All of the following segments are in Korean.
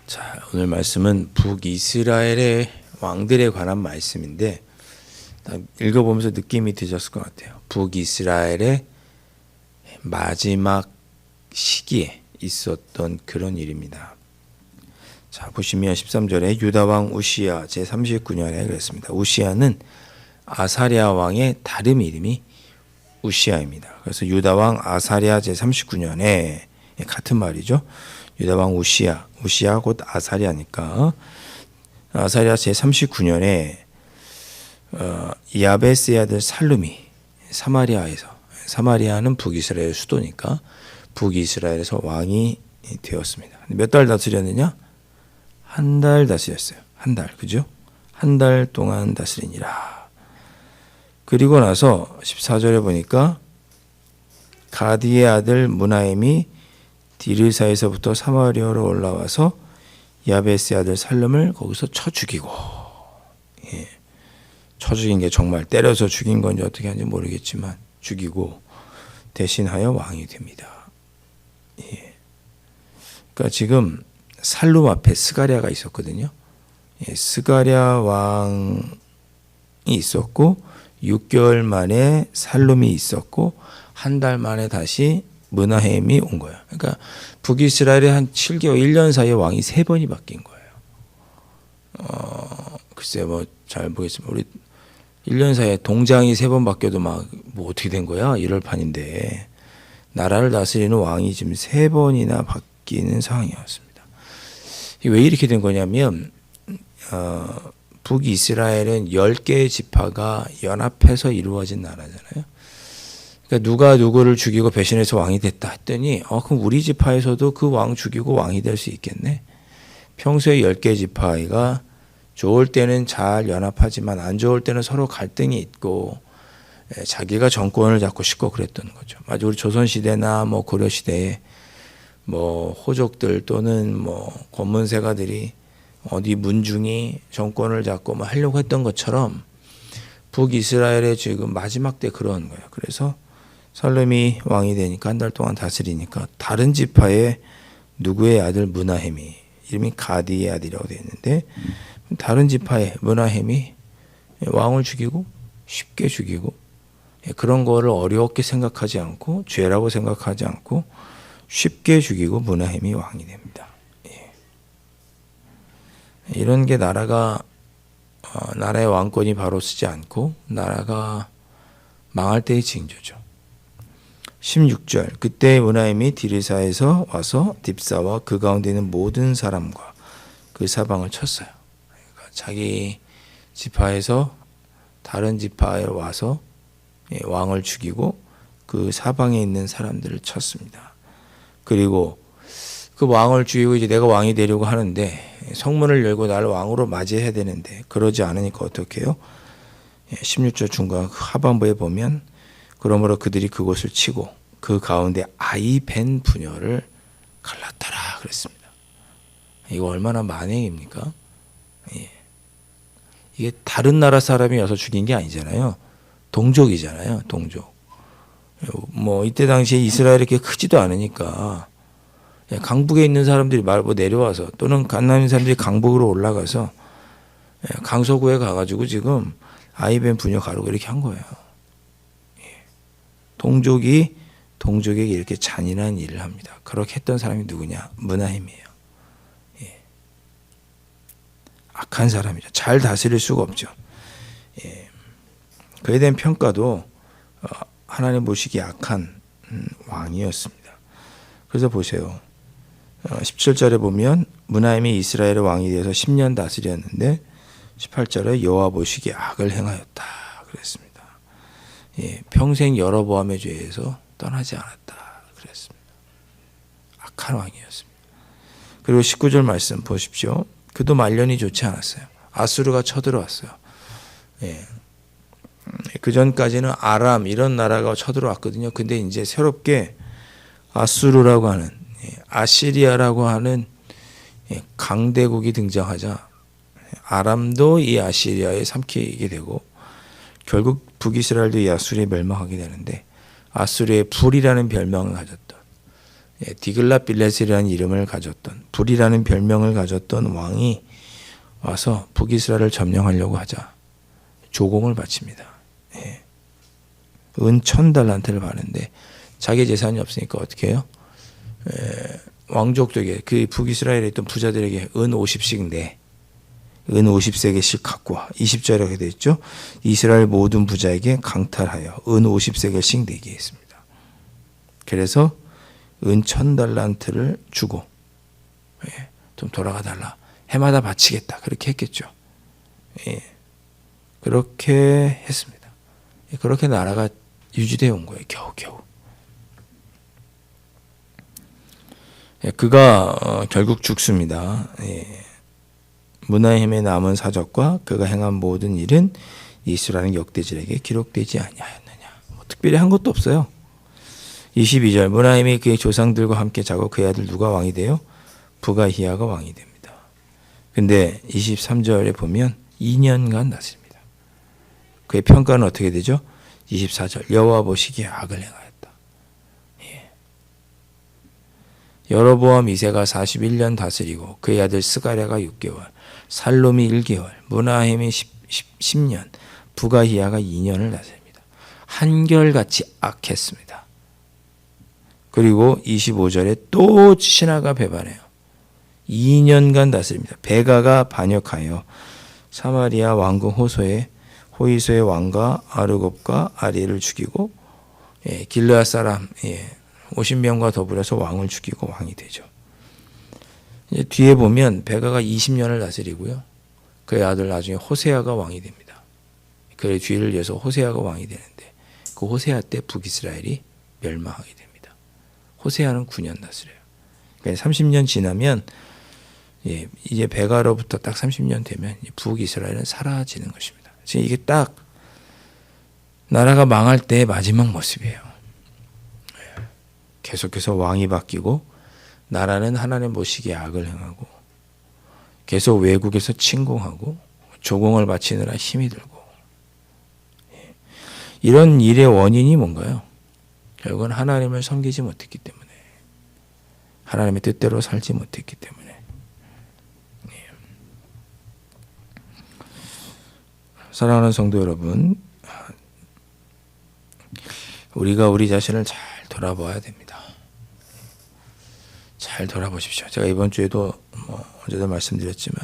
자, 오늘 말씀은 북이스라엘의 왕들에 관한 말씀인데 읽어보면서 느낌이 드셨을 것 같아요. 북이스라엘의 마지막 시기에 있었던 그런 일입니다. 자, 보시면 13절에 유다왕 우시야 제39년에 그랬습니다. 우시야는 아사랴 왕의 다름 이름이 우시야입니다. 그래서 유다왕 아사랴 제39년에 같은 말이죠. 유다왕 우시야 곧 아사랴니까 아사랴 제39년에 야베스의 아들 살룸이 사마리아는 북이스라엘 수도니까 북이스라엘에서 왕이 되었습니다. 몇 달 다스렸느냐? 한 달 다스렸어요. 한 달, 그죠? 한 달 동안 다스리니라. 그리고 나서 14절에 보니까 가디의 아들 무나임이 디르사에서부터 사마리아로 올라와서 야베스의 아들 살룸을 거기서 쳐 죽이고, 쳐 죽인 게 정말 때려서 죽인 건지 어떻게 하는지 모르겠지만 죽이고 대신하여 왕이 됩니다. 그러니까 지금 살룸 앞에 스가랴가 있었거든요. 스가랴 왕이 있었고 6개월 만에 살룸이 있었고 한 달 만에 다시 므나헴이 온 거예요. 그러니까 북이스라엘의 한 7개월, 1년 사이에 왕이 3번이 바뀐 거예요. 글쎄 뭐 잘 보겠습니다. 우리 1년 사이에 동장이 3번 바뀌어도 막 뭐 어떻게 된 거야? 이럴 판인데 나라를 다스리는 왕이 지금 3번이나 바뀌는 상황이었습니다. 왜 이렇게 된 거냐면 북이스라엘은 10개의 지파가 연합해서 이루어진 나라잖아요. 그러니까 누가 누구를 죽이고 배신해서 왕이 됐다 했더니 그럼 우리 지파에서도 그 왕 죽이고 왕이 될 수 있겠네. 평소에 10개 지파가 좋을 때는 잘 연합하지만 안 좋을 때는 서로 갈등이 있고 자기가 정권을 잡고 싶고 그랬던 거죠. 아주 우리 조선시대나 뭐 고려시대에 뭐 호족들 또는 뭐 권문세가들이 어디 문중이 정권을 잡고 뭐 하려고 했던 것처럼 북이스라엘의 지금 마지막 때 그런 거예요. 그래서 살룸이 왕이 되니까 한 달 동안 다스리니까 다른 지파의 누구의 아들 므나헴이 이름이 가디의 아들이라고 되어 있는데 다른 지파의 므나헴이 왕을 죽이고 쉽게 죽이고 그런 거를 어렵게 생각하지 않고 죄라고 생각하지 않고 쉽게 죽이고 므나헴이 왕이 됩니다. 이런 게 나라의 왕권이 바로 서지 않고 나라가 망할 때의 징조죠. 16절 그때 므나헴이 디르사에서 와서 딥사와 그 가운데 있는 모든 사람과 그 사방을 쳤어요. 그러니까 자기 지파에서 다른 지파에 와서 왕을 죽이고 그 사방에 있는 사람들을 쳤습니다. 그리고 그 왕을 죽이고 이제 내가 왕이 되려고 하는데 성문을 열고 나를 왕으로 맞이해야 되는데 그러지 않으니까 어떻게 해요? 16절 중간 하반부에 보면 그러므로 그들이 그곳을 치고 그 가운데 아이벤 부녀를 갈랐더라 그랬습니다. 이거 얼마나 만행입니까? 이게 다른 나라 사람이 와서 죽인 게 아니잖아요. 동족이잖아요. 동족. 뭐 이때 당시에 이스라엘이 이렇게 크지도 않으니까 강북에 있는 사람들이 말고 내려와서 또는 강남에 있는 사람들이 강북으로 올라가서 강서구에 가가지고 지금 아이벤 부녀 가르고 이렇게 한 거예요. 동족에게 이렇게 잔인한 일을 합니다. 그렇게 했던 사람이 누구냐? 므나헴이에요. 악한 사람이죠. 잘 다스릴 수가 없죠. 그에 대한 평가도 하나님 보시기에 악한 왕이었습니다. 그래서 보세요. 17절에 보면 므나헴이 이스라엘의 왕이 되어서 10년 다스렸는데 18절에 여호와 보시기에 악을 행하였다 그랬습니다. 평생 여로보암의 죄에서 떠나지 않았다 그랬습니다. 악한 왕이었습니다. 그리고 19절 말씀 보십시오. 그도 말년이 좋지 않았어요. 아수르가 쳐들어왔어요. 그 전까지는 아람 이런 나라가 쳐들어왔거든요. 근데 이제 새롭게 아수르라고 하는 아시리아라고 하는 강대국이 등장하자 아람도 이 아시리아에 삼키게 되고 결국 북이스라엘도 이 아수리에 멸망하게 되는데 아수리의 불이라는 별명을 가졌던 디글랏빌레셀이라는 이름을 가졌던 불이라는 별명을 가졌던 왕이 와서 북이스라엘을 점령하려고 하자 조공을 바칩니다. 은 1000달란트를 받는데 자기 재산이 없으니까 어떻게 해요? 왕족들에게 그 북이스라엘에 있던 부자들에게 은 50씩 내. 은 50세겔씩 갖고 와. 20절에 이렇게 되어 있죠. 이스라엘 모든 부자에게 강탈하여 은 50세겔씩 내게 했습니다. 그래서 은 1000달란트를 주고 좀 돌아가 달라. 해마다 바치겠다. 그렇게 했겠죠. 그렇게 했습니다. 그렇게 나라가 유지되어 온 거예요. 겨우겨우. 그가 결국 죽습니다. 므나헴의 남은 사적과 그가 행한 모든 일은 이스라엘 역대들에게 기록되지 아니하였느냐. 특별히 한 것도 없어요. 22절 므나헴이 그의 조상들과 함께 자고 그의 아들 누가 왕이 되어 부가히야가 왕이 됩니다. 근데 23절에 보면 2년간 다스립니다. 그의 평가는 어떻게 되죠? 24절 여호와 보시기에 악을 행하였다. 여로보암 2세가 41년 다스리고 그의 아들 스가랴가 6개월, 살롬이 1개월, 므나헴이 10년, 부가히야가 2년을 다스립니다. 한결같이 악했습니다. 그리고 25절에 또 신하가 배반해요. 2년간 다스립니다. 베가가 반역하여 사마리아 왕궁 호이소의 왕과 아르곱과 아리엘을 죽이고 길르앗 사람 50명과 더불어서 왕을 죽이고 왕이 되죠. 이제 뒤에 보면 베가가 20년을 다스리고요. 그의 아들 나중에 호세아가 왕이 됩니다. 그의 뒤를 이어서 호세아가 왕이 되는데 그 호세아 때 북이스라엘이 멸망하게 됩니다. 호세아는 9년 다스려요. 그러니까 30년 지나면 이제 베가로부터 딱 30년 되면 북이스라엘은 사라지는 것입니다. 지금 이게 딱 나라가 망할 때의 마지막 모습이에요. 계속해서 왕이 바뀌고 나라는 하나님 보시기에 악을 행하고 계속 외국에서 침공하고 조공을 바치느라 힘이 들고 이런 일의 원인이 뭔가요? 결국은 하나님을 섬기지 못했기 때문에 하나님의 뜻대로 살지 못했기 때문에 사랑하는 성도 여러분, 우리가 우리 자신을 잘 돌아봐야 됩니다. 잘 돌아보십시오. 제가 이번 주에도 어제도 말씀드렸지만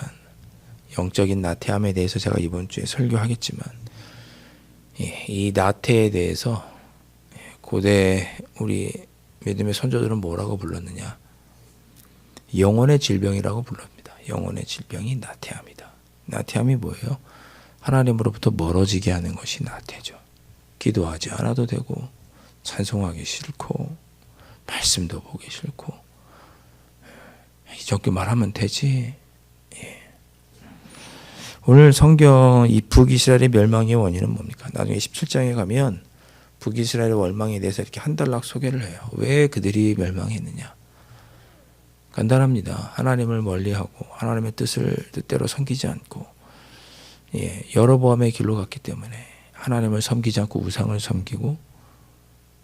영적인 나태함에 대해서 제가 이번 주에 설교하겠지만 이 나태에 대해서 고대 우리 믿음의 선조들은 뭐라고 불렀느냐? 영혼의 질병이라고 불릅니다. 영혼의 질병이 나태함이다. 나태함이 뭐예요? 하나님으로부터 멀어지게 하는 것이 나태죠. 기도하지 않아도 되고 찬송하기 싫고 말씀도 보기 싫고 이렇게 말하면 되지. 오늘 성경 이 북이스라엘의 멸망의 원인은 뭡니까? 나중에 17장에 가면 북이스라엘의 멸망에 대해서 이렇게 한 단락 소개를 해요. 왜 그들이 멸망했느냐? 간단합니다. 하나님을 멀리하고 하나님의 뜻대로 섬기지 않고 여로보암의 길로 갔기 때문에 하나님을 섬기지 않고 우상을 섬기고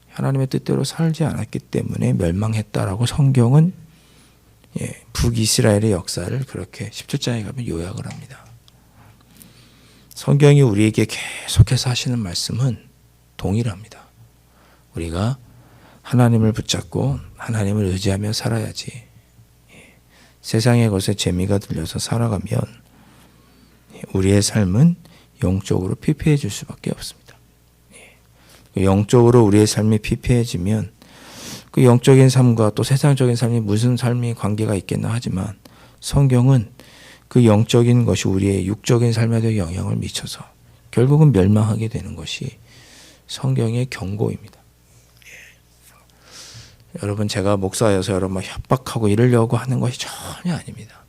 하나님의 뜻대로 살지 않았기 때문에 멸망했다라고 성경은 북이스라엘의 역사를 그렇게 17장에 가면 요약을 합니다. 성경이 우리에게 계속해서 하시는 말씀은 동일합니다. 우리가 하나님을 붙잡고 하나님을 의지하며 살아야지. 세상의 것에 재미가 들려서 살아가면 우리의 삶은 영적으로 피폐해질 수밖에 없습니다. 영적으로 우리의 삶이 피폐해지면 그 영적인 삶과 또 세상적인 삶이 무슨 삶이 관계가 있겠나 하지만 성경은 그 영적인 것이 우리의 육적인 삶에도 영향을 미쳐서 결국은 멸망하게 되는 것이 성경의 경고입니다. 여러분, 제가 목사여서 여러분 협박하고 이러려고 하는 것이 전혀 아닙니다.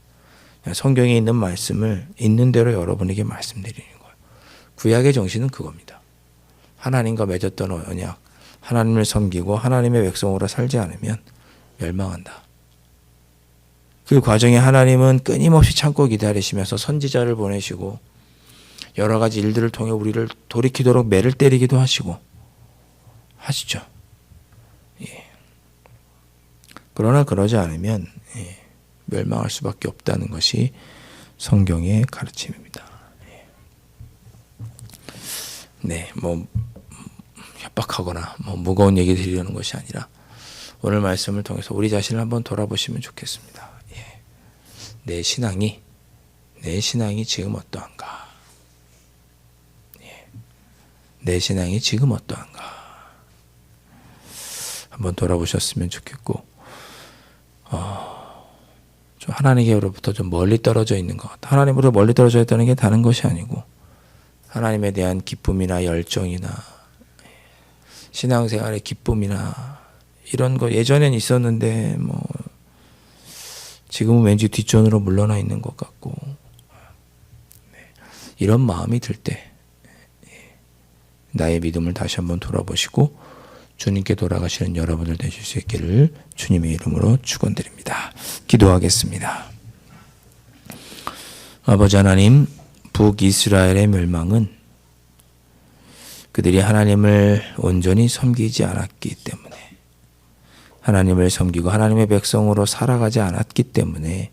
성경에 있는 말씀을 있는 대로 여러분에게 말씀드리는 거예요. 구약의 정신은 그겁니다. 하나님과 맺었던 언약, 하나님을 섬기고 하나님의 백성으로 살지 않으면 멸망한다. 그 과정에 하나님은 끊임없이 참고 기다리시면서 선지자를 보내시고 여러 가지 일들을 통해 우리를 돌이키도록 매를 때리기도 하시고 하시죠. 예. 그러나 그러지 않으면 멸망할 수밖에 없다는 것이 성경의 가르침입니다. 네, 협박하거나 무거운 얘기 드리려는 것이 아니라 오늘 말씀을 통해서 우리 자신을 한번 돌아보시면 좋겠습니다. 예. 내 신앙이 지금 어떠한가? 예. 내 신앙이 지금 어떠한가? 한번 돌아보셨으면 좋겠고, 좀 하나님께로부터 좀 멀리 떨어져 있는 것 같다. 하나님으로부터 멀리 떨어져 있다는 게 다른 것이 아니고 하나님에 대한 기쁨이나 열정이나 신앙생활의 기쁨이나 이런 거 예전엔 있었는데 지금은 왠지 뒷전으로 물러나 있는 것 같고 이런 마음이 들 때 나의 믿음을 다시 한번 돌아보시고 주님께 돌아가시는 여러분들 되실 수 있기를 주님의 이름으로 축원드립니다. 기도하겠습니다. 아버지 하나님, 북이스라엘의 멸망은 그들이 하나님을 온전히 섬기지 않았기 때문에, 하나님을 섬기고 하나님의 백성으로 살아가지 않았기 때문에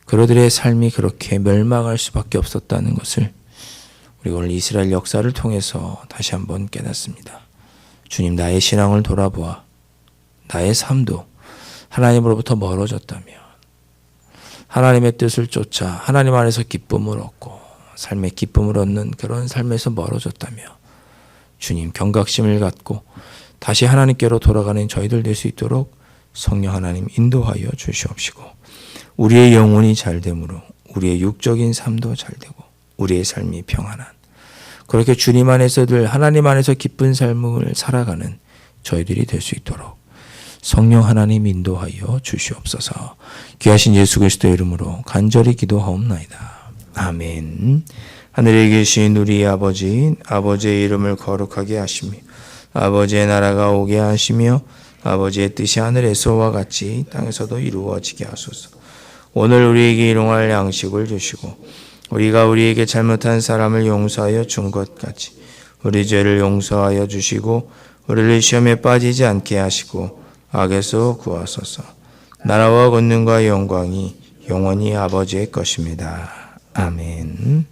그들의 삶이 그렇게 멸망할 수밖에 없었다는 것을 우리가 오늘 이스라엘 역사를 통해서 다시 한번 깨닫습니다. 주님, 나의 신앙을 돌아보아 나의 삶도 하나님으로부터 멀어졌다면 하나님의 뜻을 쫓아 하나님 안에서 기쁨을 얻고 삶의 기쁨을 얻는 그런 삶에서 멀어졌다며 주님, 경각심을 갖고 다시 하나님께로 돌아가는 저희들 될 수 있도록 성령 하나님 인도하여 주시옵시고 우리의 영혼이 잘됨으로 우리의 육적인 삶도 잘되고 우리의 삶이 평안한, 그렇게 주님 안에서 늘 하나님 안에서 기쁜 삶을 살아가는 저희들이 될 수 있도록 성령 하나님 인도하여 주시옵소서. 귀하신 예수 그리스도의 이름으로 간절히 기도하옵나이다. 아멘. 하늘에 계신 우리 아버지, 아버지의 이름을 거룩하게 하시며 아버지의 나라가 오게 하시며 아버지의 뜻이 하늘에서와 같이 땅에서도 이루어지게 하소서. 오늘 우리에게 일용할 양식을 주시고 우리가 우리에게 잘못한 사람을 용서하여 준 것 같이 우리 죄를 용서하여 주시고 우리를 시험에 빠지지 않게 하시고 악에서 구하소서. 나라와 권능과 영광이 영원히 아버지의 것입니다. 아멘.